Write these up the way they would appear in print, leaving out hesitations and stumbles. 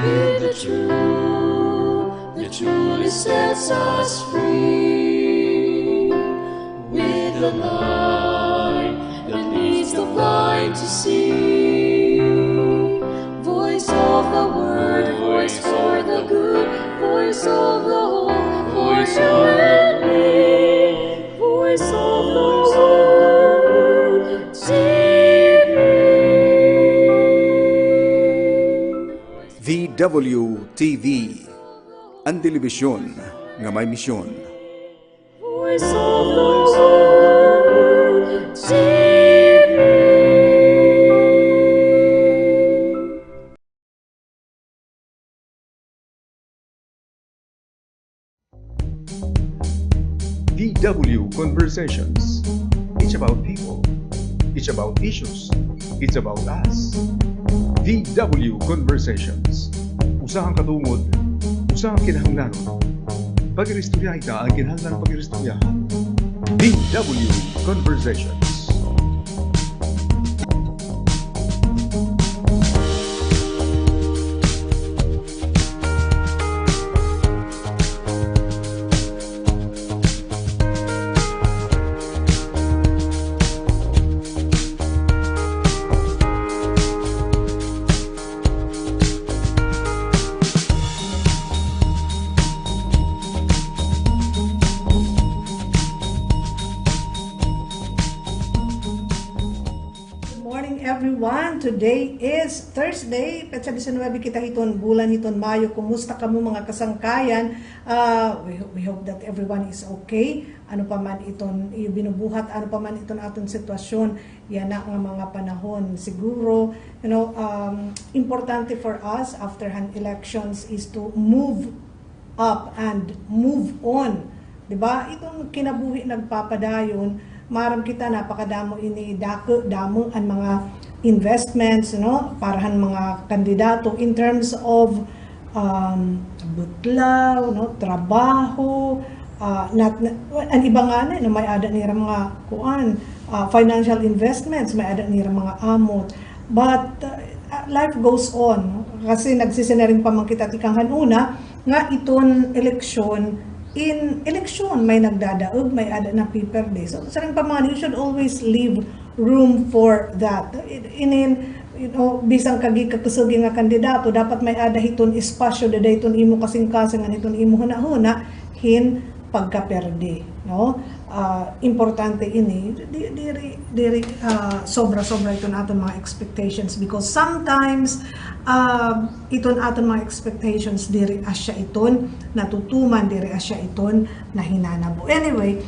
with the truth that truly sets us free, with the light that leads the blind to see. Voice of the word, voice for the good, voice of the hope, voice of the need, voice of the word, save me. VWTV, ang telebisyon nga may misyon. Voice of the word, save me. VW Conversations. It's about people. It's about issues. It's about us. VW Conversations. Usahang katungod, usahang kinahanglanon. Pag-iristorya ita ang kinahanglan ng pag-iristoryahan. VW Conversations. Everyone, today is Thursday, petsa 19 kita hiton bulan hiton Mayo. Kumusta kamo mga kasangkayan? We hope that everyone is okay. Ano pa man iton binubuhat, ano pa man iton aton sitwasyon, yan na ang mga panahon. Siguro, importante for us after hand elections is to move up and move on. 'Di ba? Itong kinabuhi nagpapadayon, maram kita napakadamo ini damo ang mga investments, parahan mga kandidato in terms of butlaw, trabaho, ang iba nga na may ada nila mga financial investments, may ada nila mga amot, but life goes on, kasi nagsisinaring pa man kita tikanghan una nga iton eleksyon may nagdadaog, may ada na paper day. So saring paman, you should always leave room for that. Bisang kagi kakasugi nga kandidato, dapat may ada hiton espasyo da hiton imo kasing-kasing nga hiton imo huna-huna hin pagkaperde, no? Importante ini diri sobra-sobra iton aton mga expectations, because sometimes iton aton mga expectations diri asya iton natutuman, diri asya iton nahinanabo. Anyway,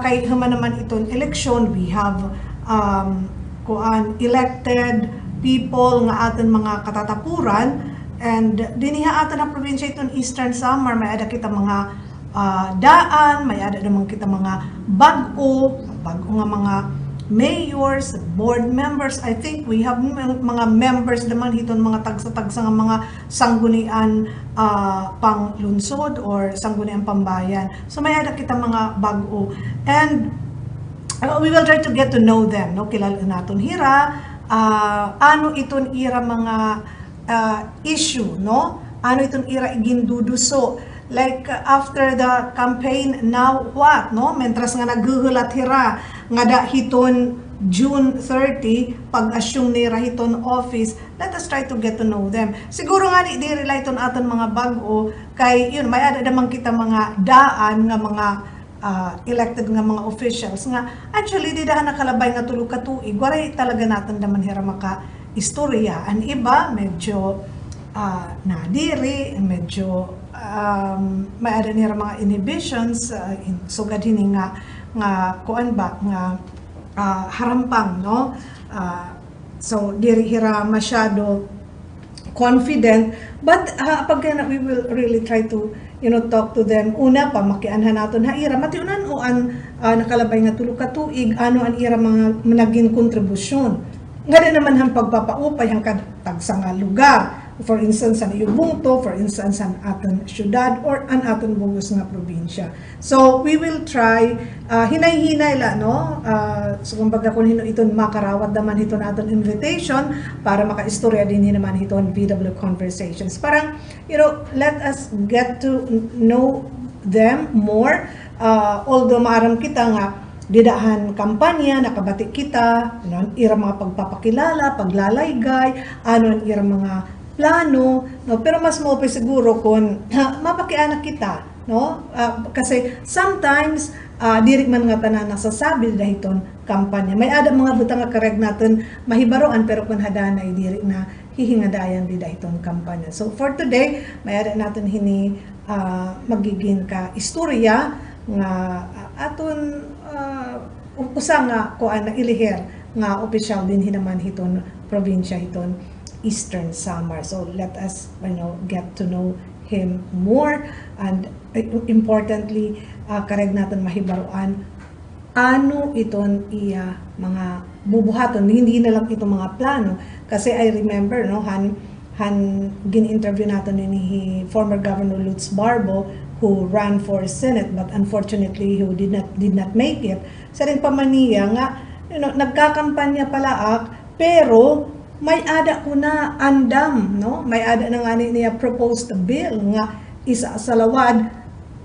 kay human naman iton election, we have elected people nga aton mga katatapuran, and diniha aton na probinsya iton Eastern Samar, may ada kita mga daan, may ada naman kita mga bago nga mga mayors, board members. I think we have mga members naman hiton mga tagsa-tagsa nga mga sanggunian pang lungsod or sanggunian pambayan. So may ada kita mga bago, and we will try to get to know them, no? Kilala naton hira ano iton ira mga issue, no? Ano iton ira iginduduso, like after the campaign, now what, no? Mentras nga naghuhulat hira nga hiton June 30 pag-asyong ni rahiton office, let us try to get to know them. Siguro nga di relate on aton mga bago, kay yun may ada namang kita mga daan nga mga elected nga mga officials nga actually di dahan nakalabay nga tulo ka tuig, waray talaga natin naman hira maka istorya. Ang iba medyo nadiri, medyo may ada nila mga inhibitions, sugad hini nga kuan ba nga harampang, no? So diri hira masyado confident, but pag we will really try to talk to them. Una pa makianhan naton haira matiunan o an nakalabay nga tulo ka tuig, ano ang ira mga naging kontribusyon nga naman ang pagpapaupay ang tagsa nga lugar, for instance sa Iubungto, for instance sa aton syudad or an aton bugos nga probinsya. So we will try hinay-hinay la no, so kumbaga kung hino iton makarawat naman hiton aton invitation para makaistorya din naman hiton VW Conversations. Parang let us get to know them more, although maaram kita nga didahan kampanya, nakabati kita, ira mga pagpapakilala, paglalaygay, ang ira mga plano, no? Pero mas mo pa siguro kung mapakianak kita, no? Kasi sometimes, dirik man nga tanan nasasabi dahiton kampanya. May ada mga butang nga kareg natin mahibaroan, pero kung hadanay dirik na hihingadayan di dahiton kampanya. So for today, may ada natin hini magiging ka istorya nga aton usa nga kuan na ilihir nga opisyal din hinaman hiton probinsya hiton Eastern Samar. So let us get to know him more, and importantly kareg natin mahibaruan ano iton iya mga bubuhaton, hindi na lang itong mga plano. Kasi I remember han gin-interview natin ni former Governor Lutz Barbo, who ran for Senate but unfortunately who did not make it. Sa rin pamaniya nga nagkakampanya pala pero may ada ko na andam, no? May ada na nga niya proposed bill nga isa sa lawad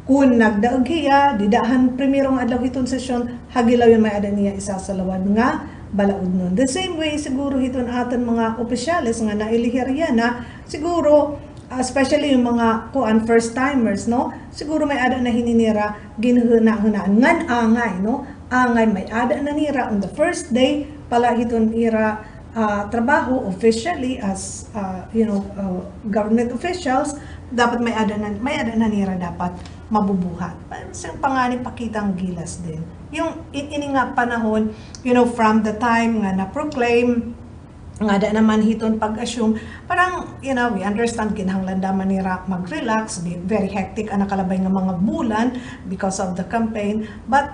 kung nagdaog hiya didahan primerong adlaw hiton sesyon hagilaw yung may ada niya isa sa lawad nga balaod nun. The same way siguro hiton aton mga opisyales nga nailihirya na siguro especially yung mga first timers, no? Siguro may ada na hininira ginhuna-hunaan ngan angay, no? Angay may ada na nira on the first day pala hiton ira trabaho officially as government officials, dapat may ada na nira dapat mabubuhat. Sa panganib pakitang gilas din. Yung ini nga panahon, from the time nga na-proclaim nga da naman hiton pag-assume, parang, we understand kinahanglan daman nira mag-relax, very hectic ang nakalabay nga mga bulan because of the campaign, but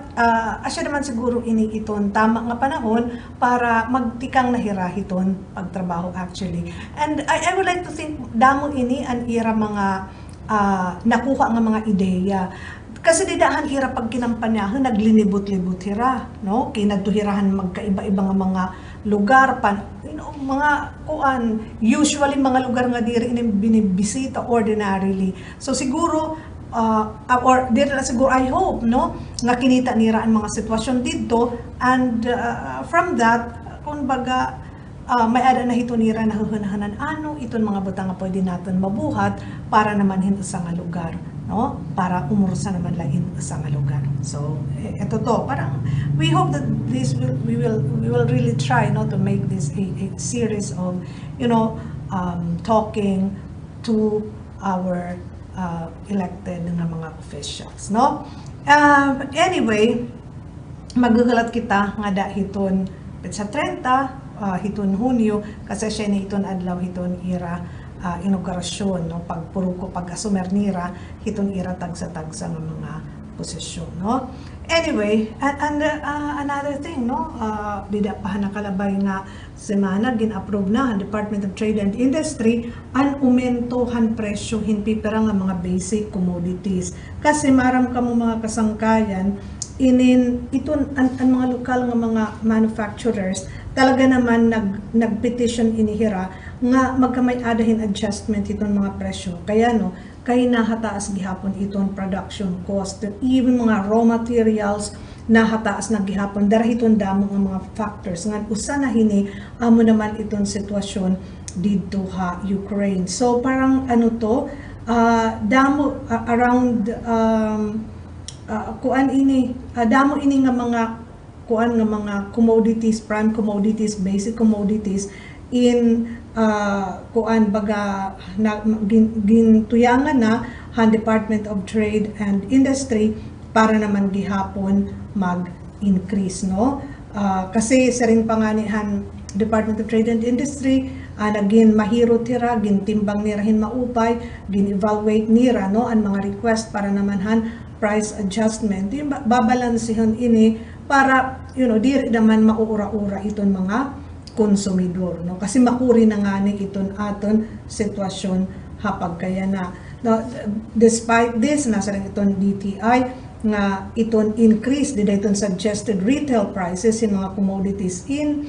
asya naman siguro ini iton tama nga panahon para magtikang nahira hiton pagtrabaho actually. And I would like to think damo ini ang ira mga nakuha nga mga ideya. Kasi didahan ira pag kinampanyahan, naglinibot-libot hira, no? Kinadtuhirahan magkaiba-iba nga mga lugar, mga usually mga lugar nga diri ini binibisita ordinarily. So siguro, or dito na siguro, I hope, no? Nga kinita nira ang mga sitwasyon dito, and from that, kumbaga, may ada na hitunira na huhunahanan ano iton mga butang nga pwede natin mabuhat para naman hin sa nga lugar, no? Para umursa naman lain sa nga lugar. So eto to, parang we hope that we will really try, no, to make this a series of talking to our elected na mga officials, no? Anyway, maghuhulat kita nga dahiton sa 30 hiton Hunyo, kasi siya ni hiton adlaw hiton ira inaugurasyon, no, pagpuruko pag-asumer nira hiton ira tagsa-tagsa ng mga posisyon, no. Anyway, and another thing, no, dida pa nakalabay nga semana gin-approve na ang Department of Trade and Industry ang umentohan presyo hinpipira nga mga basic commodities, kasi maram kamo mga kasangkayan iton ang mga lokal nga mga manufacturers talaga naman nagpetition inihira nga magkamay adahin adjustment iton mga presyo. Kaya no, kay nahataas gihapon iton production cost, even mga raw materials nahataas na gihapon darahiton damo nga mga factors nga usa na hini amo naman iton sitwasyon didto ha Ukraine. So parang damo around damo ini nga mga mga commodities, prime commodities, basic commodities in gintuyangan na han Department of Trade and Industry para naman gihapon mag-increase, no? Kasi sa rin panganihan Department of Trade and Industry naging mahiro tira, gintimbang nirahin maupay, gin-evaluate nira, no, ang mga request para naman han price adjustment, babalansihan ini para di naman mauura-ura iton mga konsumidor, no? Kasi makuri na nga ni iton aton sitwasyon hapag kaya na. No, despite this, nasa rin iton DTI nga iton increase di iton suggested retail prices in mga commodities in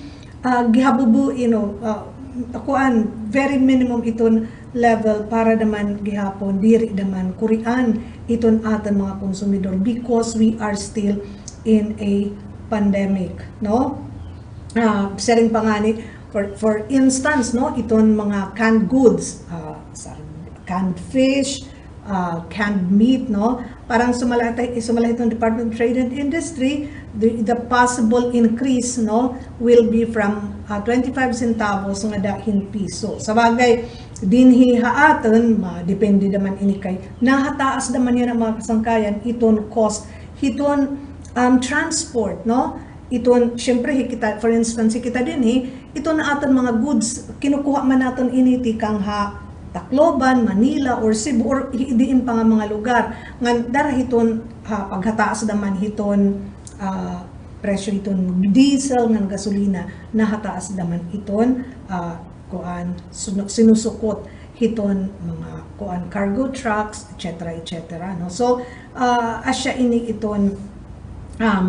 gihabubu, kuan very minimum iton level para naman gihapon diri naman kurian iton aton mga konsumidor because we are still in a pandemic, no? Sharing pangani for instance, no, iton mga canned goods, canned fish, canned meat, no, parang sumalay itong Department of Trade and Industry, the possible increase, no, will be from 25 centavos nga dahin piso. Sa bagay dinhi haaton depende naman ini kay nahataas naman yan ang mga kasangkayan iton cost hiton transport, no, iton syempre kita for instance kita din ito na aton mga goods kinukuha man naton ini tikang Tacloban, Manila or Cebu or diin pa nga mga lugar nga dara hiton paghataas naman hiton presyo iton diesel ng gasolina nahataas naman iton sinusukot hiton mga cargo trucks etc. no, so asya ini iton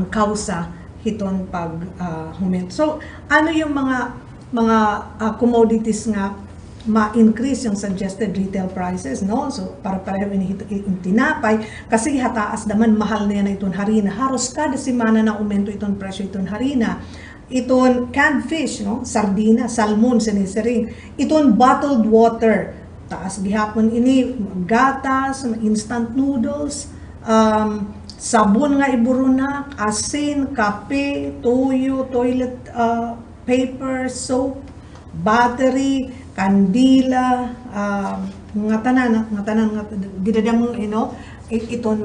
kausa hiton pag humin. So ano yung mga commodities nga ma-increase yung suggested retail prices, no? So para pareho ini tinapay kasi hataas naman mahal na yan iton harina. Haros kada semana na aumento iton presyo iton harina. Iton canned fish, no? Sardina, salmon, sinisering. Iton bottled water. Taas gihapon ini gatas, instant noodles, sabon nga iburunak, asin, kape, toyo, toilet paper, soap, battery, kandila, nga tanan gidadamong iton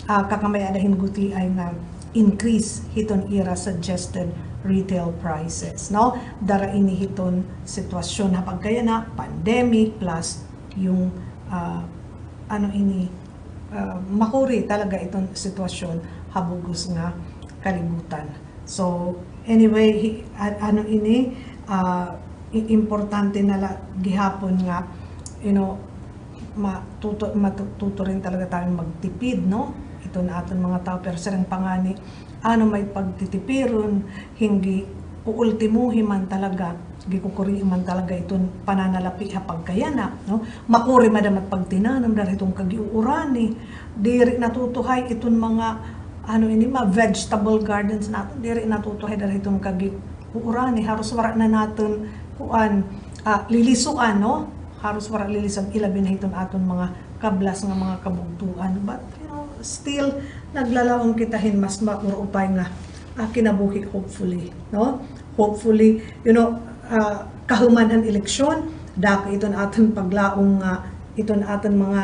kakamayadahin guti ay nga increase hiton ira suggested retail prices, no, dara ini hiton sitwasyon hapag kaya na pandemic plus yung makuri talaga itong sitwasyon habugos nga kalibutan. So anyway importante na gihapon nga matuto rin talaga tayong magtipid, no, ito na aton mga tao pero sarang pangani may pagtitipiron hindi uultimuhi man talaga gikukuri man talaga itong pananalapi hapag kaya na, no, makuri madamat pagtinanam dahil itong kagiuurani diri natutuhay itong mga vegetable gardens natin diri natutuhay dahil itong kagiuurani haros wala na natin lilisuan, no, haros wala lilisang ilabi na itong aton mga kablas nga mga kabugtuan but still naglalaong kitahin mas maurupay nga kinabuhi hopefully, no, hopefully kahuman ang eleksyon dako iton aton paglaong iton aton mga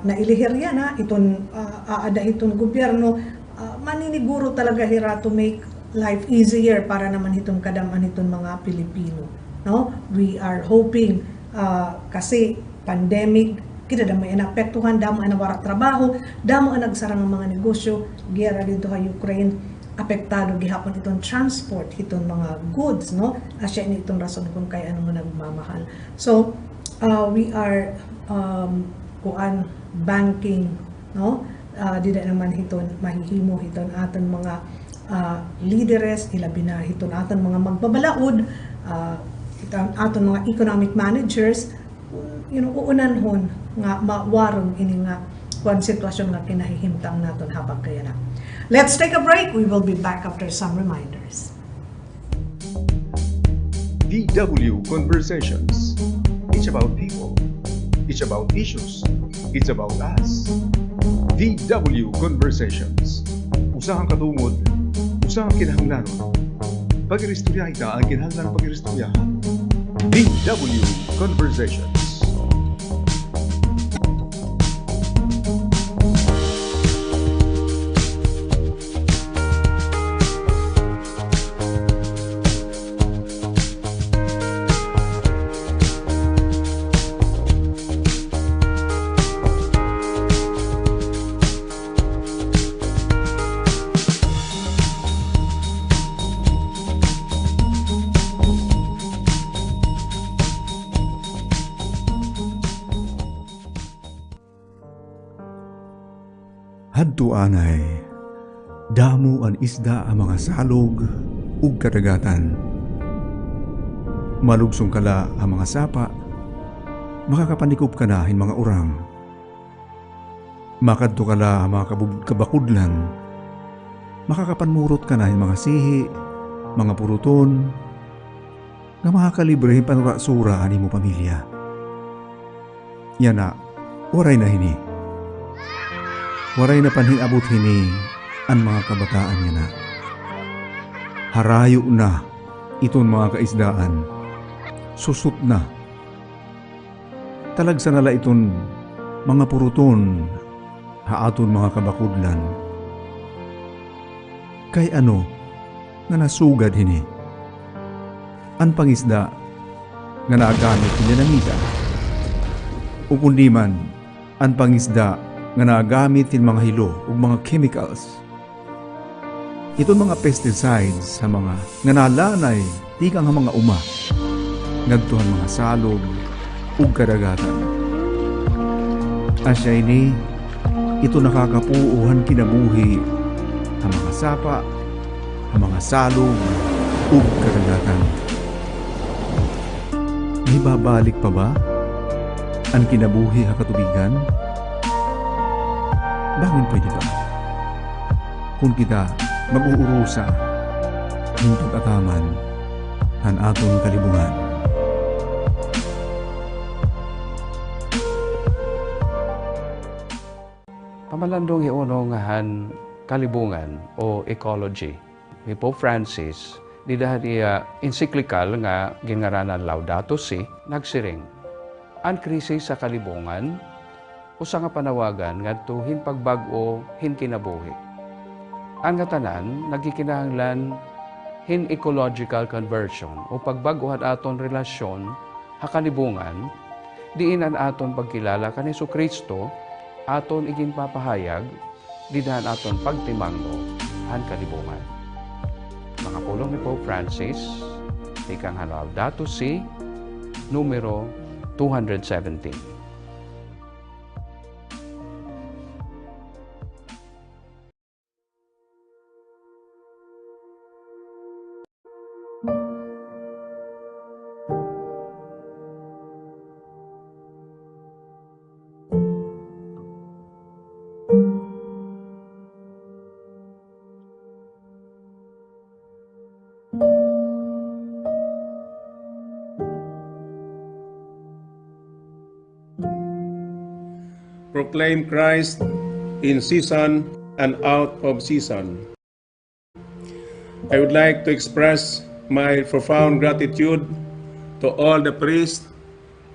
nailihirya na iton aada iton gobyerno maniniguro talaga hira to make life easier para naman itong kadaman itong mga Pilipino, no, we are hoping kasi pandemic kita damo inapektuhan damo ang nawara trabaho damo ang nagsarang mga negosyo giyera dito sa Ukraine apektado gihapon itong transport itong mga goods, no, asya ini itong rason kung kay ano nga nagmamahal. So we are banking, no, dida naman hiton mahihimo hiton aton mga leaders ilabi na hiton aton mga magbabalaod aton mga economic managers uunanhon nga mawarong ini nga kung sitwasyon nga kinahihimtang naton habang kaya na. Let's take a break. We will be back after some reminders. DW Conversations. It's about people. It's about issues. It's about us. DW Conversations. Usahang katungod, usahang kinahanglanon. Pag-iristorya ita ang kinahanglan pag-iristoryahan. DW Conversations. Adto anay, damo an isda ang mga salog ug kadagatan. Malugsong kala ang mga sapa, makakapanikop ka na hin mga urang. Makadto kala ang mga kabakudlan, makakapanmurot ka na hin mga sihi, mga puruton, nga makakalibre hin panurasura ani mo pamilya. Yan na, waray na hini. Waray na panhinabot hini ang mga kabataan niya na. Harayo na iton mga kaisdaan. Susut na. Talagsa nala iton mga puruton haaton mga kabakudlan. Kay ano nga nasugad hini? An pangisda nga naagamit hindi ng ita. O kundi man, an pangisda nga nagamit in mga hilo ug mga chemicals. Itong mga pesticides sa mga nga nalanay tikang mga uma ngadtuhan mga salog ug kadagatan. Asya ini ito nakakapuuhan kinabuhi ang mga sapa, ang mga salog ug kadagatan. May babalik pa ba ang kinabuhi ha katubigan? Bangin pwede ba? Kung kita mag-uurusa, hintog ataman, han aton kalibungan. Pamalandong iuno nga han kalibungan o ecology. Ni Pope Francis, di dahil encyclical nga ginngaranan Laudato Si, nagsiring. Ang krisis sa kalibungan, usa nga panawagan ngadto hin pagbag-o hin kinabuhi. Ang nga tanan nagkikinahanglan hin ecological conversion o pagbag-ohan aton relasyon ha kalibungan diin an aton pagkilala kan Jesucristo aton iginpapahayag didahan aton pagtimangno han kalibungan. Mga pulong ni Pope Francis, ikang Laudato Si, numero 217. Proclaim Christ in season and out of season. I would like to express my profound gratitude to all the priests,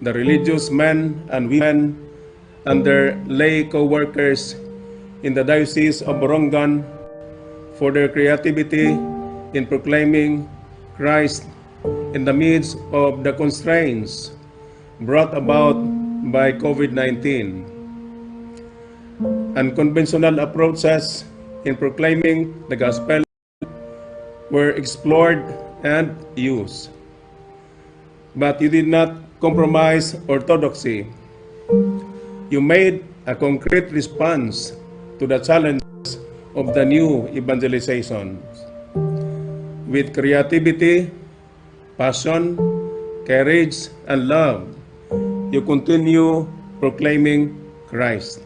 the religious men and women, and their lay co-workers in the Diocese of Borongan for their creativity in proclaiming Christ in the midst of the constraints brought about by COVID-19. Unconventional approaches in proclaiming the gospel were explored and used. But you did not compromise orthodoxy. You made a concrete response to the challenges of the new evangelization. With creativity, passion, courage, and love, you continue proclaiming Christ.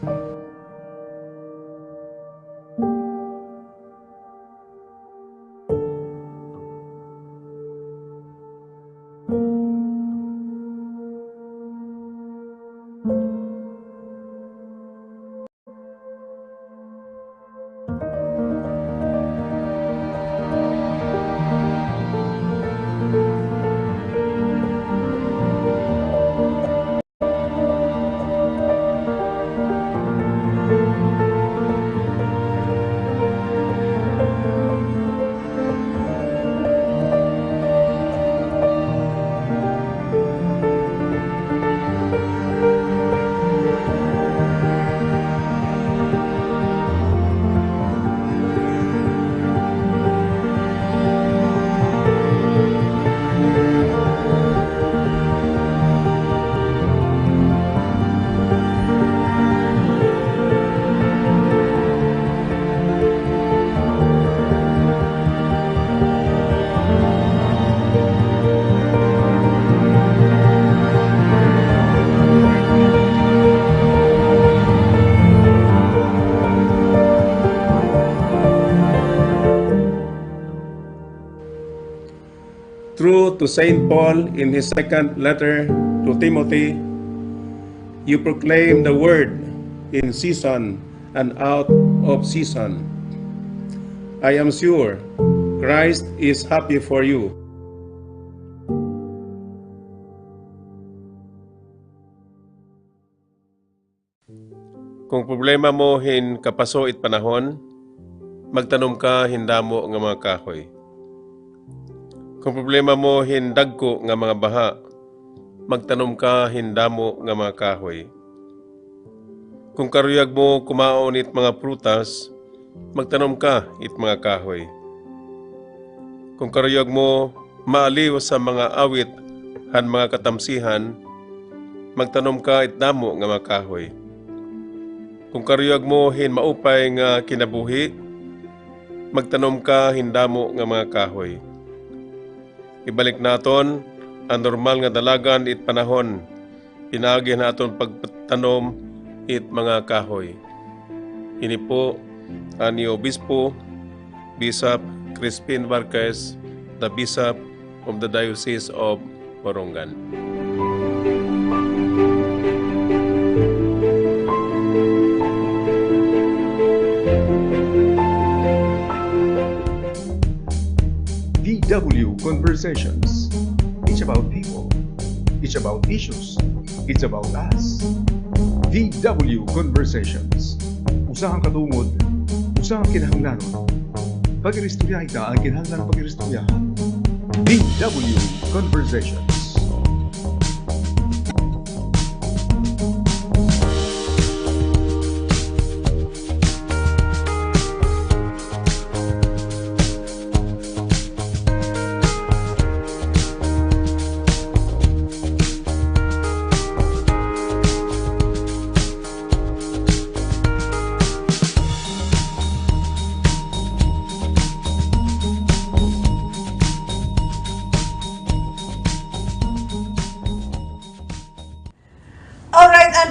to Saint Paul in his second letter to Timothy, you proclaim the word in season and out of season. I am sure Christ is happy for you. Kung problema mo hin kapaso it panahon, magtanom ka hindamo nga mga kahoy. Kung problema mo hin dagko nga mga baha, magtanom ka hindamo nga mga kahoy. Kung karuyag mo kumaon it mga prutas, magtanom ka it mga kahoy. Kung karuyag mo maaliw sa mga awit han mga katamsihan, magtanom ka it damo nga mga kahoy. Kung karuyag mo hin maupay nga kinabuhi, magtanom ka hindamo nga mga kahoy. Ibalik naton ang normal nga dalagan it panahon, pinagi naton pagtanom it mga kahoy. Ini po ani Obispo Bishop Crispin Vargas, the Bishop of the Diocese of Borongan. VW Conversations. It's about people. It's about issues. It's about us. VW Conversations. Usahang katungod, usahang kinahanglanon. Pag-iristorya ita ang kinahanglan ng pag-iristoryahan. VW Conversations.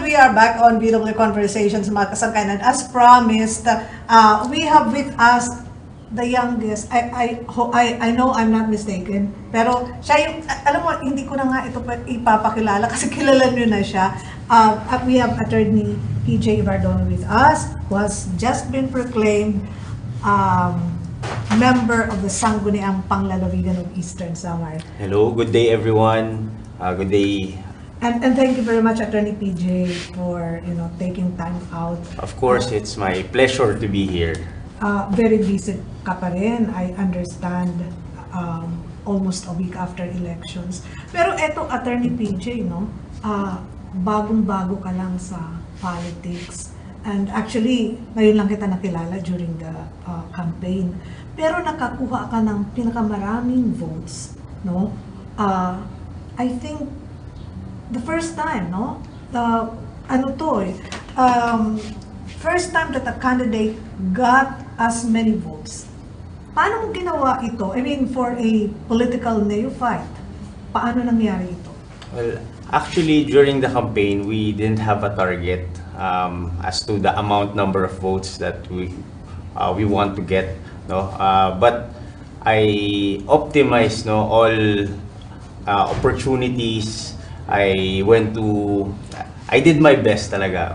We are back on BW Conversations, mga kasangkayan. And as promised, we have with us the youngest. I know I'm not mistaken, pero siya yung, alam mo, hindi ko na nga ito ipapakilala kasi kilala nyo na siya. We have Attorney PJ Vardon with us, who has just been proclaimed member of the Sangguniang Panglalawigan of Eastern Samar. Hello, good day everyone. Good day. And thank you very much, Attorney PJ, for taking time out. Of course, it's my pleasure to be here. Very busy ka pa rin, I understand, almost a week after elections. Pero eto, Attorney PJ, bagong-bago ka lang sa politics. And actually, ngayon lang kita nakilala during the campaign. Pero nakakuha ka ng pinakamaraming votes, no? I think the first time, first time that a candidate got as many votes. Paano mo ginawa ito? I mean, for a political neophyte, paano nangyari ito? Well, actually, during the campaign, we didn't have a target as to the number of votes that we want to get, no. But I optimized, all opportunities. I did my best talaga,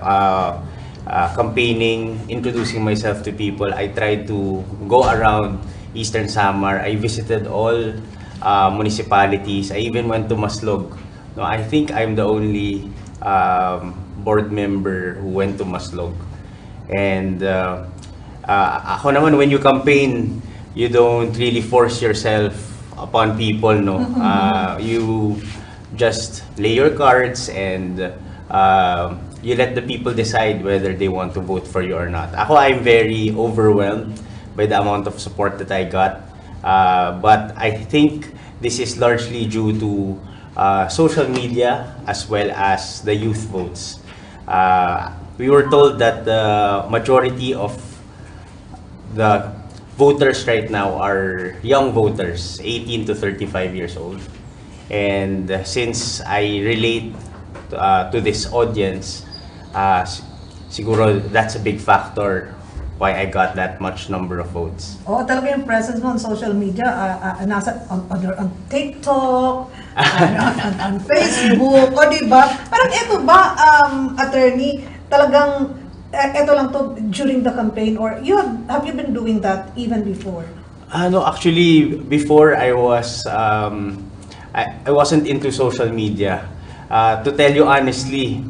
campaigning, introducing myself to people. I tried to go around Eastern Samar. I visited all municipalities. I even went to Maslog. No, I think I'm the only board member who went to Maslog. And ako naman, when you campaign, you don't really force yourself upon people, no. You just lay your cards and you let the people decide whether they want to vote for you or not. I'm very overwhelmed by the amount of support that I got, but I think this is largely due to social media as well as the youth votes. We were told that the majority of the voters right now are young voters, 18 to 35 years old. And since I relate to this audience, siguro that's a big factor why I got that much number of votes. Oo, talaga yung presence mo on social media, nasa on TikTok, on Facebook, o diba? Parang ito ba, attorney, talagang, ito lang to during the campaign, or have you been doing that even before? No, actually, before I was, I wasn't into social media. To tell you honestly,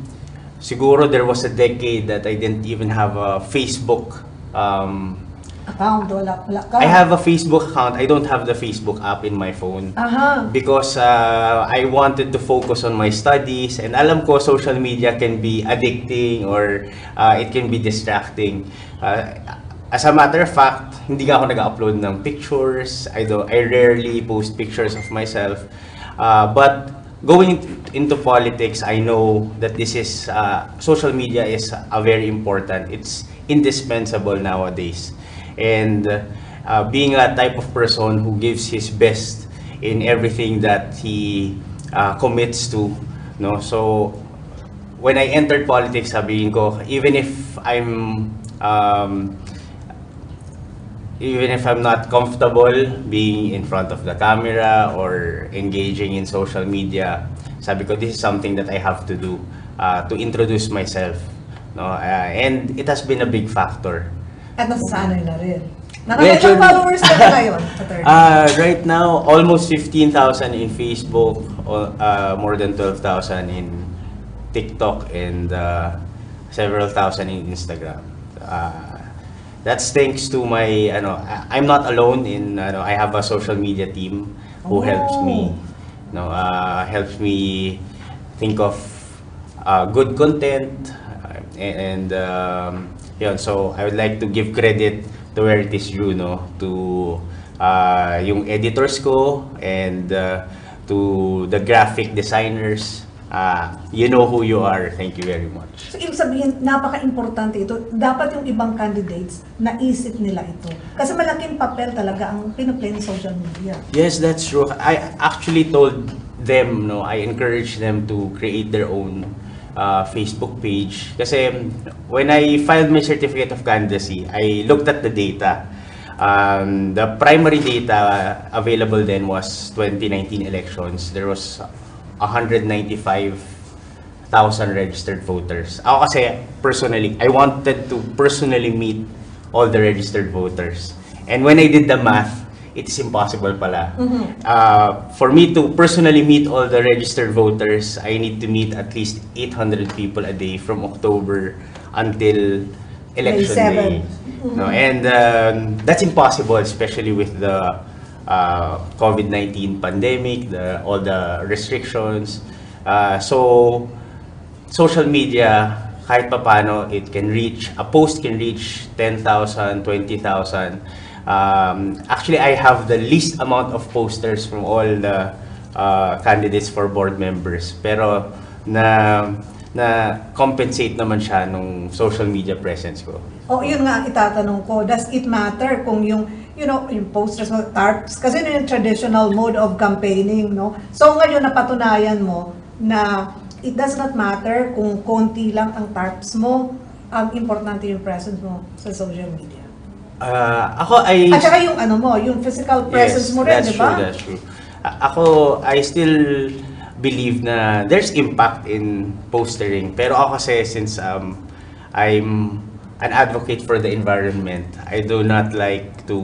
siguro there was a decade that I didn't even have a Facebook Account, wala ka? I have a Facebook account. I don't have the Facebook app in my phone. Because I wanted to focus on my studies, and alam ko social media can be addicting or it can be distracting. As a matter of fact, hindi nga ako nag-upload ng pictures. I rarely post pictures of myself. But going into politics, I know that this is social media is a very important. It's indispensable nowadays. And being a type of person who gives his best in everything that he commits to, no. So when I entered politics, sabihin ko, even if I'm not comfortable being in front of the camera or engaging in social media, sabi ko, this is something that I have to do to introduce myself, no. And it has been a big factor. At nasasanay na rin. Nakakailang followers ka na ngayon, attorney? Right now, almost 15,000 in Facebook, more than 12,000 in TikTok, and several thousand in Instagram. That's thanks to my, I'm not alone in, I have a social media team who helps me, helps me think of good content, and yun. So I would like to give credit to where it is due, no, to yung editors ko and to the graphic designers. You know who you are. Thank you very much. So, ibig sabihin, napaka-importante ito. Dapat yung ibang candidates, naisip nila ito. Kasi malaking papel talaga ang pinaplay ng social media. Yes, that's true. I actually told them, no, I encouraged them to create their own Facebook page. Kasi when I filed my certificate of candidacy, I looked at the data. The primary data available then was 2019 elections. There was 195,000 registered voters. Ako kasi personally, I wanted to personally meet all the registered voters. And when I did the math, it's impossible pala. For me to personally meet all the registered voters, I need to meet at least 800 people a day from October until election day. No, and that's impossible, especially with the COVID-19 pandemic, all the restrictions. So social media, kahit papano, it can reach, a post can reach 10,000, 20,000. Actually, I have the least amount of posters from all the candidates for board members. Pero na compensate naman siya nung social media presence ko. Yun nga itatanong ko. Does it matter kung yung posters mo, tarps? Kasi yun yung traditional mode of campaigning, no? So ngayon napatunayan mo na it does not matter kung konti lang ang tarps mo, ang importante yung presence mo sa social media. At saka yung yung physical presence mo rin, di ba? That's true. I still believe na there's impact in postering. Pero ako kasi, since I'm an advocate for the environment, I do not like to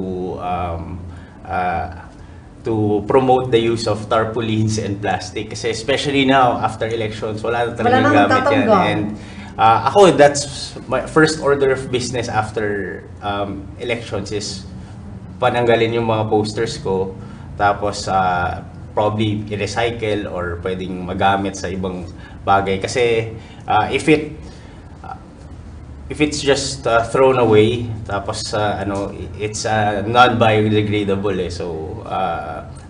promote the use of tarpaulins and plastic. Kasi especially now, after elections, wala na talagang gamit yan. And ako, that's my first order of business after elections is pananggalin yung mga posters ko, tapos probably i-recycle or pwedeng magamit sa ibang bagay. Kasi if it's just thrown away, tapos it's non-biodegradable eh. So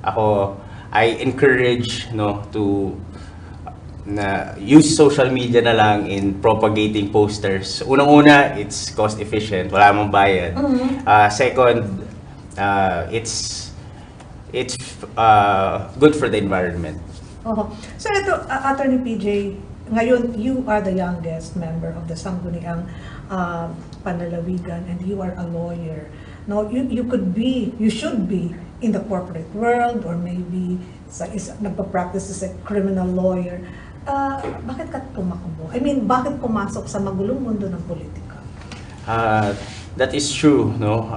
ako, I encourage to use social media na lang in propagating posters. Unang-una, it's cost efficient, wala mong bayad. Second, it's good for the environment. So ito, Attorney PJ, ngayon, you are the youngest member of the Sangguniang Panlalawigan, and you are a lawyer. No, you should be in the corporate world, or maybe nagpa-practice as a criminal lawyer. Bakit ka tumakbo? I mean, bakit pumasok sa magulong mundo ng politika? That is true, no.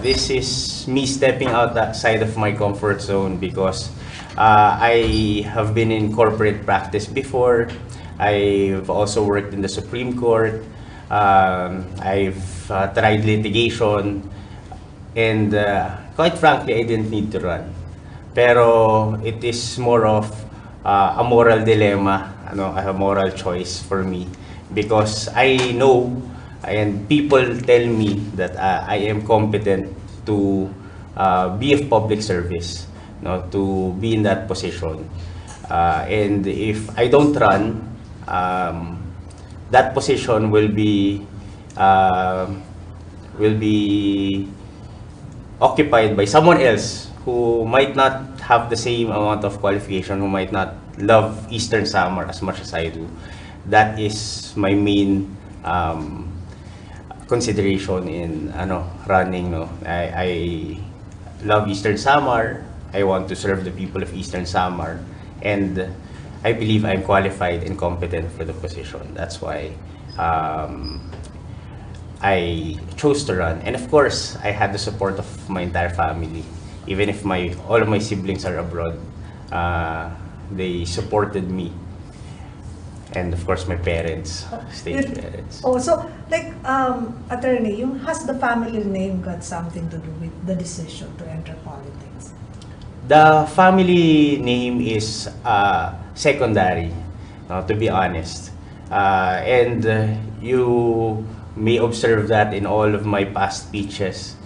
This is me stepping outside of my comfort zone because I have been in corporate practice before. I've also worked in the Supreme Court. I've tried litigation, and quite frankly, I didn't need to run. Pero it is more of a moral dilemma, a moral choice for me, because I know and people tell me that I am competent to be of public service, to be in that position. And if I don't run, that position will be occupied by someone else who might not have the same amount of qualification, who might not love Eastern Samar as much as I do. That is my main consideration in running. I love Eastern Samar. I want to serve the people of Eastern Samar, and I believe I'm qualified and competent for the position. That's why I chose to run. And of course, I had the support of my entire family. Even if all of my siblings are abroad, they supported me. And of course, my parents, stage parents. Oh, so like, attorney, has the family name got something to do with the decision to enter politics? The family name is secondary, to be honest. And you may observe that in all of my past speeches.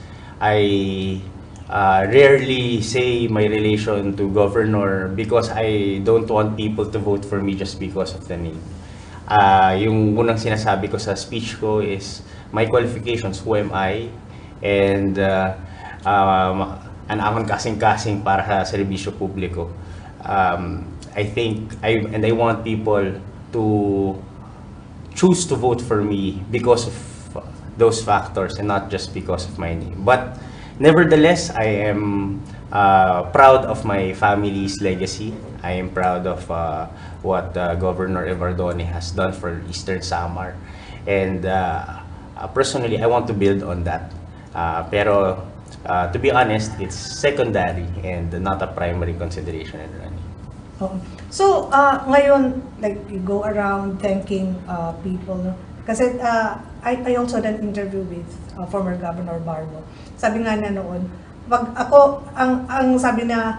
I rarely say my relation to governor because I don't want people to vote for me just because of the name. Yung unang sinasabi ko sa speech ko is my qualifications, who am I, and akong kasing-kasing para sa serbisyo publiko. I think I want people to choose to vote for me because of those factors and not just because of my name. But nevertheless, I am proud of my family's legacy. I am proud of what Governor Evardone has done for Eastern Samar. And personally, I want to build on that. Pero to be honest, it's secondary and not a primary consideration in running. Oh. So, ngayon, like, you go around thanking people, no? Kasi I also did an interview with former Governor Barbo. Sabi nga niya noon, pag ako, ang sabi niya,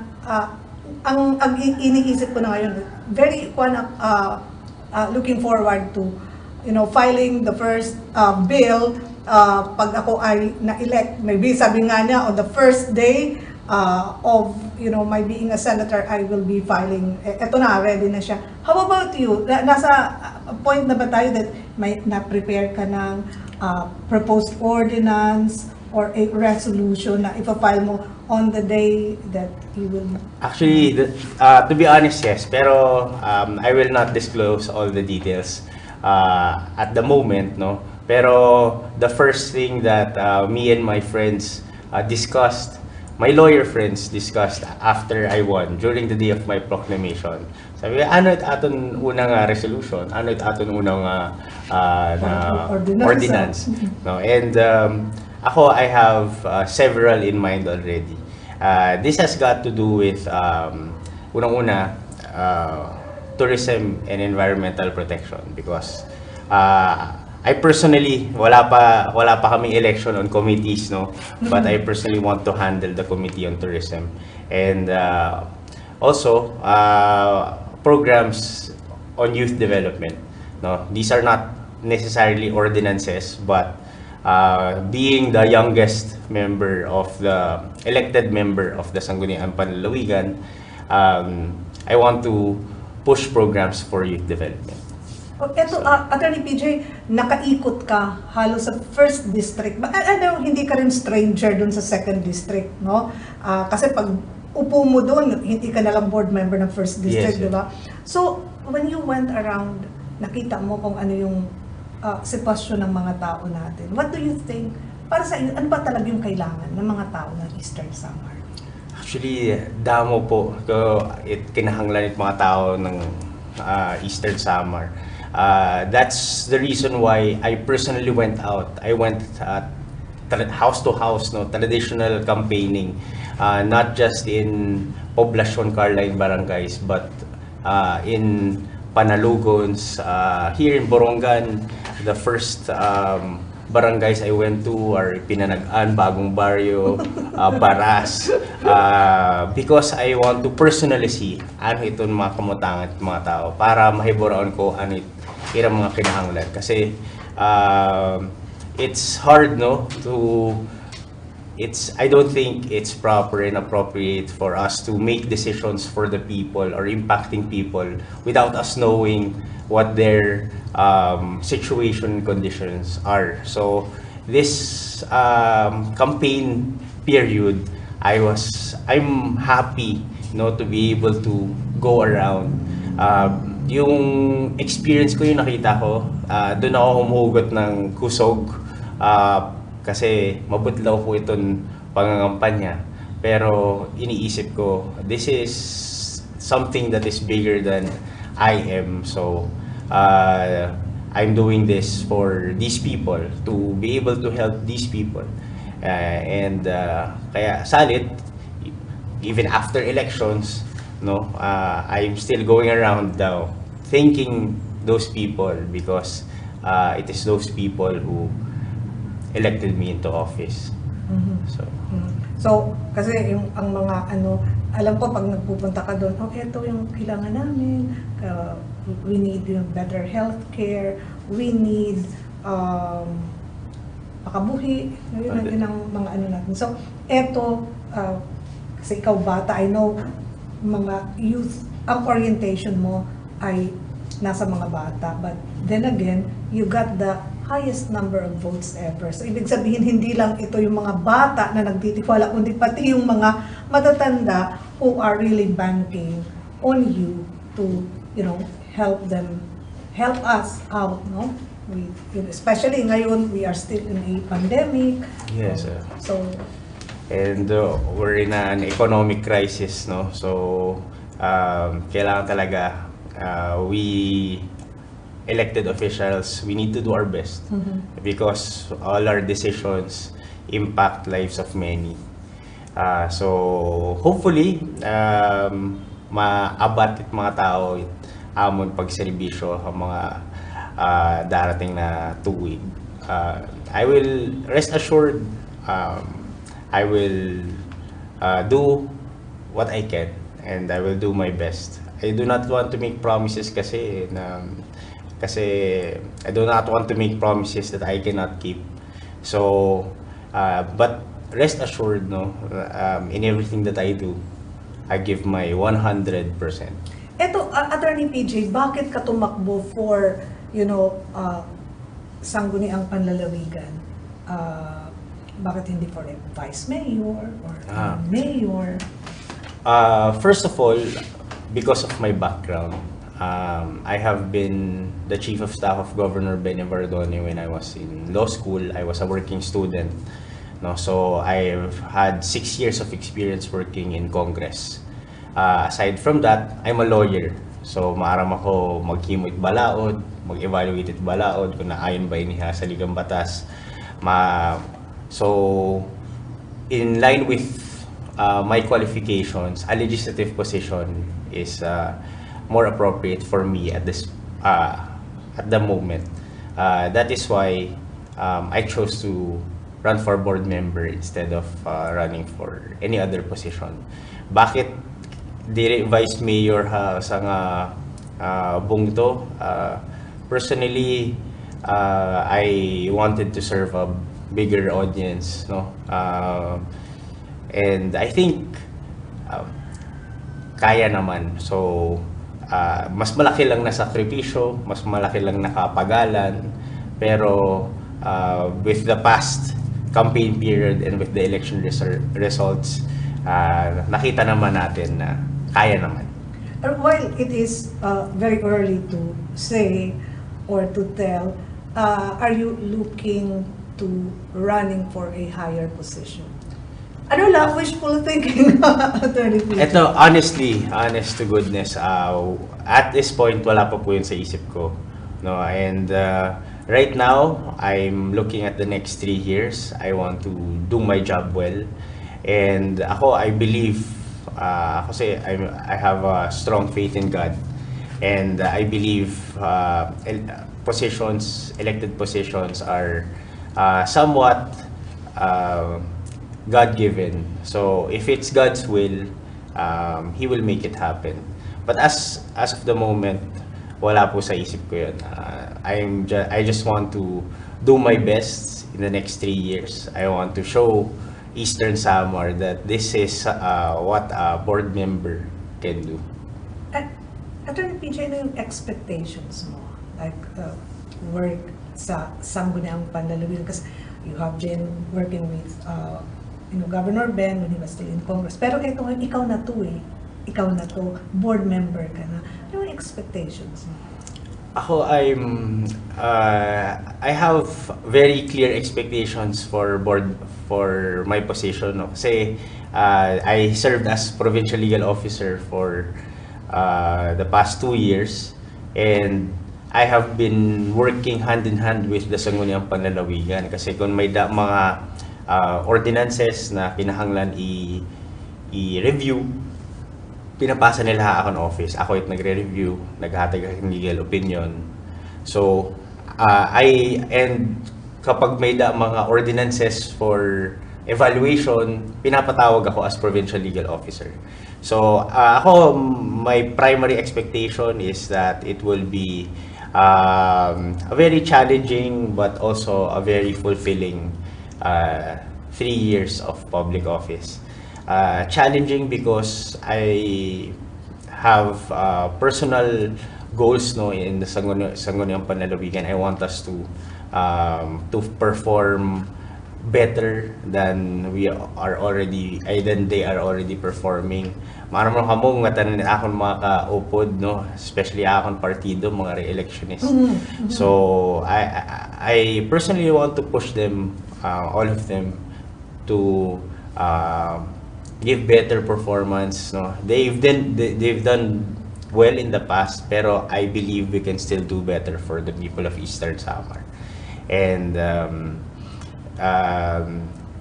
ang iniisip ko na ngayon, very looking forward to, filing the first bill pag ako ay na-elect. Maybe sabi nga niya, on the first day of, my being a senator, I will be filing. Eto na, ready na siya. How about you? Nasa point na ba tayo that may na-prepare ka ng proposed ordinance or a resolution na ipa-file mo on the day that you will? Actually, to be honest, yes. Pero I will not disclose all the details at the moment, no? Pero the first thing that me and my friends discussed, my lawyer friends discussed after I won, during the day of my proclamation. Sabi, ano it aton unang resolution? Ano it aton unang ordinance? No? And ako, I have several in mind already. This has got to do with, unang-una, tourism and environmental protection, because I personally, wala pa kaming election on committees, no? But I personally want to handle the committee on tourism. And also, programs on youth development, no? These are not necessarily ordinances, but being the youngest member of the elected member of the Sangguniang Panlalawigan, I want to push programs for youth development. Eto, Attorney PJ, nakaikot ka halos sa first district. Hindi ka rin stranger dun sa second district, no? Kasi pag upo mo dun, hindi ka nalang board member ng first district, Yes, di ba? So, when you went around nakita mo kung ano yung sitwasyon ng mga tao natin. What do you think? Para sa iyo, ano ba talaga yung kailangan ng mga tao ng Eastern Samar? Actually, damo po. Kinahanglan ng mga tao ng Eastern Samar. That's the reason why I personally went out. I went house to house, no, traditional campaigning, not just in Poblacion Carline barangays, but in Panalugons, here in Borongan. The first barangays I went to are Pinanagan, Bagong Barrio, Baras, because I want to personally see ano itong mga kamutangan at mga tao para mahiboraon ko ano irang mga kinahanglan. Kasi it's hard, no, I don't think it's proper and appropriate for us to make decisions for the people or impacting people without us knowing what their situation and conditions are. So this campaign period, I'm happy, to be able to go around. Yung experience ko, yung nakita ko, doon ako humuhugot ng kusog, kasi mabutlaw po itong pangangampanya. Pero iniisip ko, this is something that is bigger than I am. So I'm doing this for these people, to be able to help these people. And kaya salit, even after elections, I'm still going around now thanking those people, because it is those people who elected me into office. So, kasi ang mga alam ko pag nagpupunta ka doon, eto yung kailangan namin, we need better healthcare, we need pakabuhi, yun ang mga natin. So, eto, kasi ikaw bata, I know, mga youth, ang orientation mo ay nasa mga bata, but then again, you got the highest number of votes ever. So, ibig sabihin, hindi lang ito yung mga bata na nagtitiwala, kundi pati yung mga matatanda who are really banking on you to, help us out, no? Especially ngayon, we are still in a pandemic. Yes, so, and we're in an economic crisis, no? So, kailangan talaga, we elected officials, we need to do our best, because all our decisions impact lives of many. So hopefully maabat at mga tao amon pagserbisyo ang mga darating na tuig. I will rest assured, I will do what I can, and I will do my best. I do not want to make promises kasi I do not want to make promises that I cannot keep. So, but rest assured, in everything that I do, I give my 100%. Eto, Attorney PJ, bakit ka tumakbo for, sangguniang panlalawigan? Bakit hindi for a vice mayor or mayor? First of all, because of my background. I have been the chief of staff of Governor Benny Bardone when I was in law school. I was a working student. So I've had 6 years of experience working in Congress. Aside from that, I'm a lawyer. So maaram ako maghimo it balaod, mag-evaluate it balaod kung naayon ba iniha sa ligang batas. So in line with my qualifications, a legislative position is more appropriate for me at the moment. That is why I chose to run for board member instead of running for any other position. Bakit di vice mayor sa nga bungto? Personally, I wanted to serve a bigger audience, and I think kaya naman. So mas malaki lang na sakripisyo, mas malaki lang na kapagalan, pero with the past campaign period and with the election results, nakita naman natin na kaya naman. While it is very early to say or to tell, are you looking to running for a higher position? Ano lang, wishful thinking, Attorney P. Ito, honestly, honest to goodness, at this point, wala pa po yun sa isip ko. No? And right now, I'm looking at the next 3 years. I want to do my job well. And ako, I believe, kasi I have a strong faith in God. And I believe elected positions are somewhat God-given. So if it's God's will, He will make it happen. But as of the moment, wala po sa isip ko yun. I just want to do my best in the next 3 years. I want to show Eastern Samar that this is what a board member can do. Attorney PJ, ano yung expectations mo? Like, work sa Sangguniang Panlalawigan? Kasi you have been working with Governor Ben when he was still in Congress. Pero ito, ikaw na to eh. Ikaw na to, board member ka na. Ano yung expectations mo? Ako, I have very clear expectations for my position. No? Kasi I served as provincial legal officer for the past 2 years, and I have been working hand in hand with the Sangguniang Panlalawigan. Kasi kung may mga ordinances na kinahanglan i-review, pinapasa nila ako ng office. Ako yung nagre-review, naghatag ng legal opinion. So, and kapag may mga ordinances for evaluation, pinapatawag ako as provincial legal officer. So, ako, my primary expectation is that it will be a very challenging but also a very fulfilling 3 years of public office. Challenging because I have personal goals in the Sangguniang Panlalawigan. I want us to perform better than they are already performing. Maraming kamong ngatanan akon mga kaupod, no, especially akon partido mga re-electionist. So I personally want to push them, all of them, to give better performance. No, they've done well in the past, pero I believe we can still do better for the people of Eastern Samar. And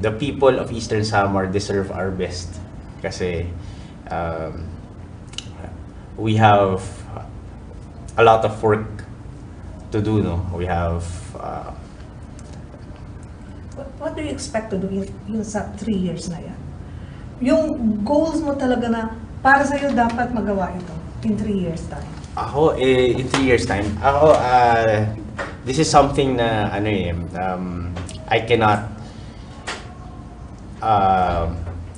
the people of Eastern Samar deserve our best kasi we have a lot of work to do. No, we have What do you expect to do in sa 3 years na yan? Yung goals mo talaga na para sa'yo dapat magawa ito in 3 years time. Ako, in 3 years time, ako, this is something na, I cannot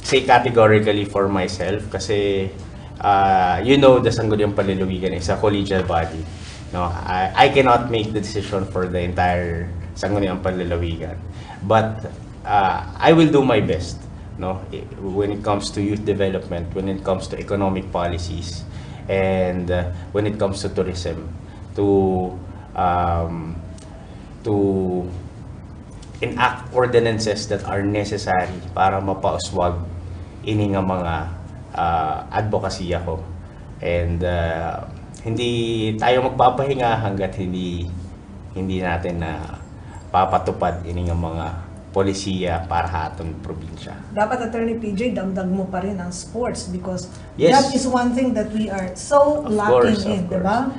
say categorically for myself kasi, the Sangguniang Panlalawigan is a collegial body. No, I cannot make the decision for the entire Sangguniang Panlalawigan. But I will do my best, no, when it comes to youth development, when it comes to economic policies, and when it comes to tourism, to enact ordinances that are necessary para mapauswag ini nga mga advokasya ko. And hindi tayo magpapahinga hangga't hindi natin na papatupad ini nga mga polisiya para haton probinsya. Dapat, Attorney PJ, dagdag mo pa rin ang sports because Yes. that is one thing that we are so lacking in, di ba?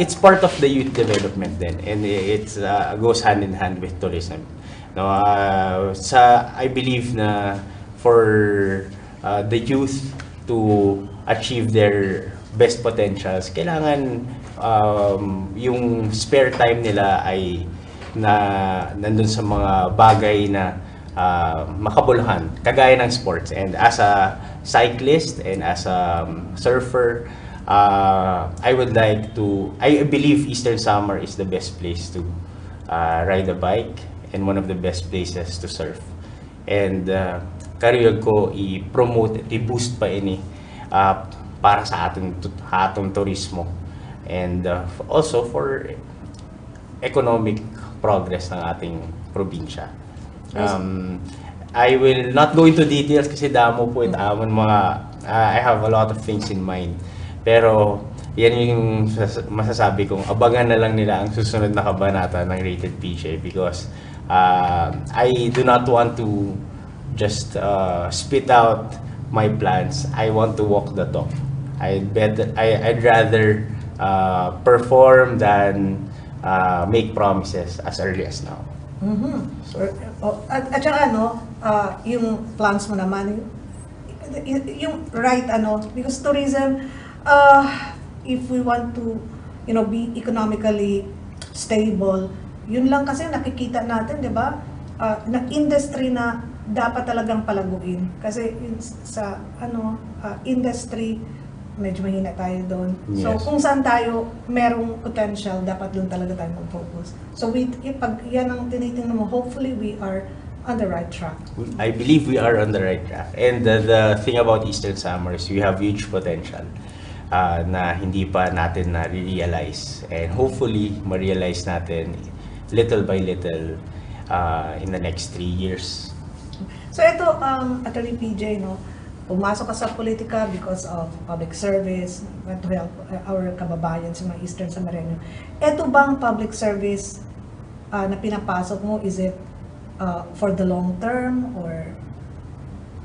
It's part of the youth development then, and it goes hand in hand with tourism. No, I believe na for the youth to achieve their best potentials, kailangan yung spare time nila ay nandun sa mga bagay na makabuluhan, kagaya ng sports. And as a cyclist and as a surfer, I believe Eastern Samar is the best place to ride a bike and one of the best places to surf. And kariyog ko i-promote, i-boost pa ini para sa atong turismo, and also for economic progress ng ating probinsya. I will not go into details kasi damo po amon mga I have a lot of things in mind. Pero yan yung masasabi kong abangan na lang nila ang susunod na kabanata ng Rated PJ, because I do not want to just spit out my plans. I want to walk the talk. I'd rather perform than make promises as early as now. So, at saka yung plans mo naman, yung right because tourism, if we want to be economically stable, yun lang kasi nakikita natin, 'di ba? Na industry na dapat talagang palaguin kasi sa industry medyo mahina tayo doon. Yes. So kung saan tayo merong potential, dapat doon talaga tayo mag-focus. So pag yan ang tinitingnan mo, hopefully we are on the right track. I believe we are on the right track. And the thing about Eastern Samar is we have huge potential na hindi pa natin na-realize. And hopefully, ma-realize natin little by little in the next 3 years. So ito, Attorney PJ, pumasok ka sa politika because of public service, to help our kababayan sa mga Eastern Samareño. Ito bang public service na pinapasok mo, is it for the long term, or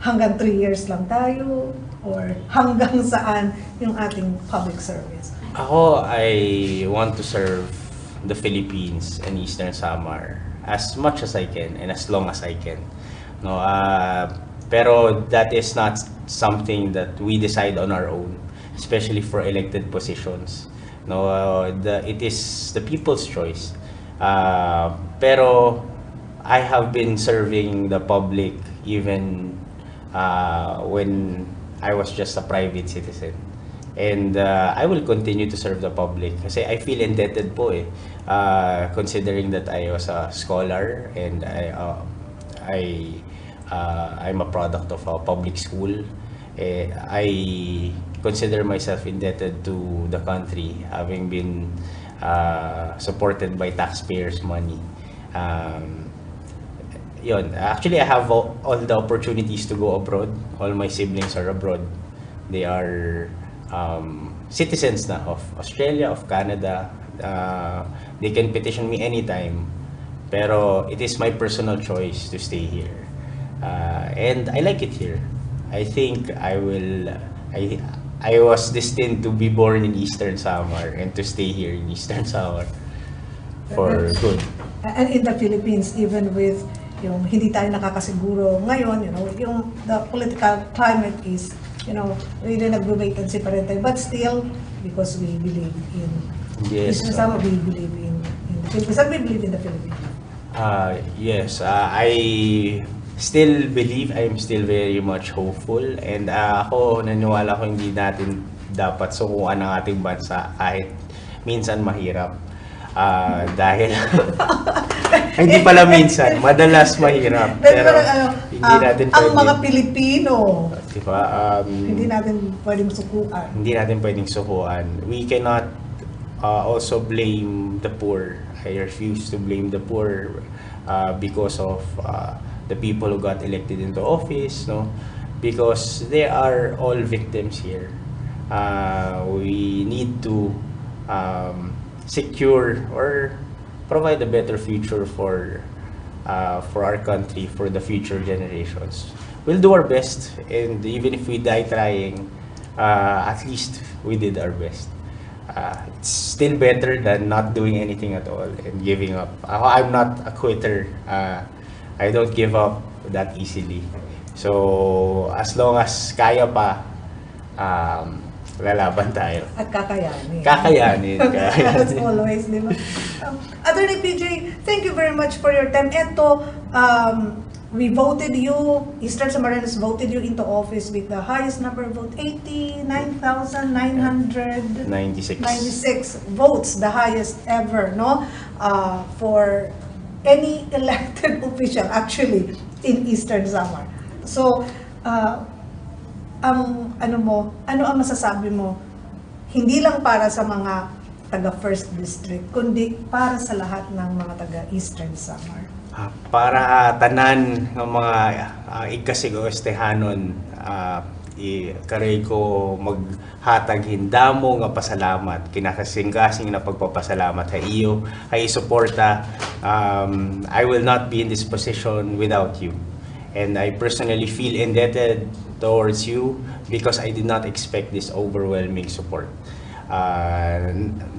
hanggang 3 years lang tayo, or hanggang saan yung ating public service? Ako, I want to serve the Philippines and Eastern Samar as much as I can and as long as I can. No, pero that is not something that we decide on our own, especially for elected positions. No, it is the people's choice. Pero I have been serving the public even when I was just a private citizen. And I will continue to serve the public kasi I feel indebted po considering that I was a scholar and I'm a product of a public school. I consider myself indebted to the country, having been supported by taxpayers' money. Actually, I have all the opportunities to go abroad. All my siblings are abroad. They are citizens na of Australia, of Canada. They can petition me anytime. Pero it is my personal choice to stay here. And I like it here. I think I was destined to be born in Eastern Samar and to stay here in Eastern Samar for good. And in the Philippines, even with yung hindi tayo nakakasiguro ngayon, yung the political climate is, really nag-wait and see pa rin tayo. But still, because we believe in Eastern Samar, we believe in the Philippines, and we believe in the Philippines. Yes, I still believe, I'm still very much hopeful, and ako naniwala ko hindi natin dapat sukuan ang ating bansa kahit minsan mahirap. Dahil hindi pala minsan, madalas mahirap. Pero hindi natin ang mga Pilipino, diba, hindi natin pwedeng sukuan. Hindi natin pwedeng sukuan. We cannot also blame the poor. I refuse to blame the poor because of the people who got elected into office, because they are all victims here. We need to secure or provide a better future for our country, for the future generations. We'll do our best, and even if we die trying, at least we did our best. It's still better than not doing anything at all and giving up. I'm not a quitter. I don't give up that easily. So, as long as kaya pa, lalaban tayo. At kakayanin. Kakayanin. As always, di ba? Attorney PJ, thank you very much for your time. Ito, we voted you, Eastern Samarinos voted you into office with the highest number of votes, 89,996 votes, the highest ever, for any elected official actually in Eastern Samar. So, ano ang masasabi mo? Hindi lang para sa mga taga First District, kundi para sa lahat ng mga taga Eastern Samar. Para tanan ng mga igkasigoestehanon, karay ko maghatag hindamo nga pasalamat kinakasing-kasing na pagpapasalamat sa iyo ay suporta. I will not be in this position without you, and I personally feel indebted towards you because I did not expect this overwhelming support.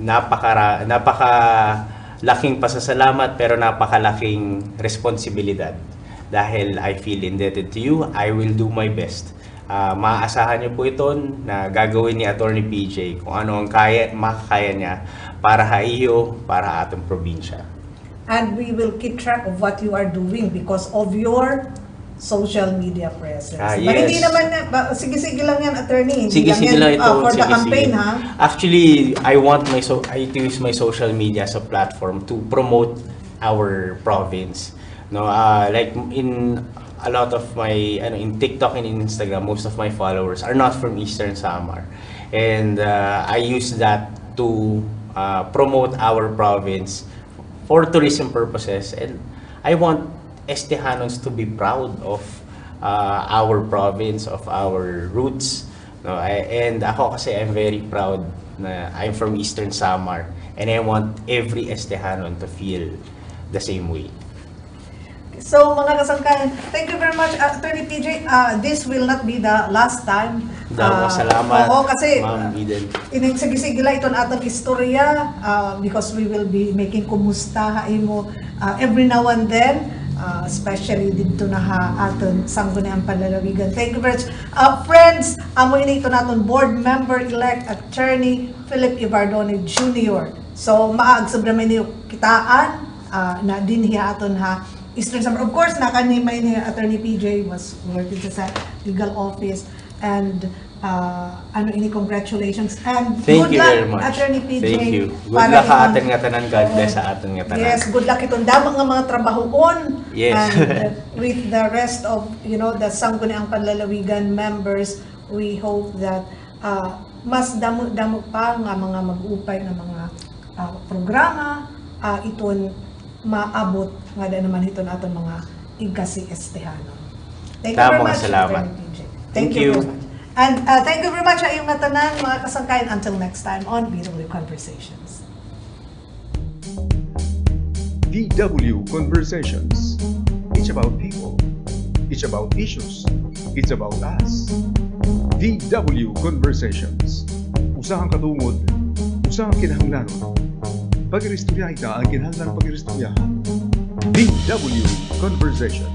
Napakalaking pasasalamat pero napakalaking responsibilidad. Dahil I feel indebted to you, I will do my best. Maaasahan niyo po ito na gagawin ni Attorney PJ kung ano ang makakaya niya para sa iyo, para atong probinsya. And we will keep track of what you are doing because of your social media presence. Yes. Hindi naman, sige-sige lang yan, Attorney. Sige lang ito. For the campaign, ha? Actually, I use my social media as a platform to promote our province. No, like in a lot of my in TikTok and in Instagram, most of my followers are not from Eastern Samar, and I use that to promote our province for tourism purposes, and I want Estehanons to be proud of our province, of our roots. No, and ako kasi I'm very proud na I'm from Eastern Samar, and I want every Estehanon to feel the same way. So mga kasangkayan, thank you very much, Attorney PJ. This will not be the last time. Salamat, oo, kasi Ma'am Eden. Sige-sigila ito na atong istorya because we will be making kumusta mo every now and then, especially dito na aton Sangguniang Panlalawigan. Thank you very much. Friends, amo ini ito naton board member-elect Attorney Philip Ibardone Jr. So maag sobrang niyo kitaan na dinhiya aton Eastern Samar. Of course, nakanimay ni Attorney PJ was working sa legal office, and congratulations and Thank good you luck, very much. Attorney PJ. Thank you. Good luck sa atin nga tanan, God bless sa atin nga tanan. Yes, good luck itong damang nga mga trabahoon. Yes. And with the rest of, the Sangguniang Panlalawigan members, we hope that mas damo pa nga mga mag-upay ng mga programa iton maabot nga din naman ito natin mga igkasi-estehano. Thank you very much, salamat. PJ. Thank you. Very much. And thank you very much sa iyong tanan, mga kasangkayan. Until next time on BW Conversations. DW Conversations. It's about people. It's about issues. It's about us. DW Conversations. Usahang katungod, usahang kinahanglanon. Pag-iristorya ita ang kinahanglan pag-iristorya. DW Conversations.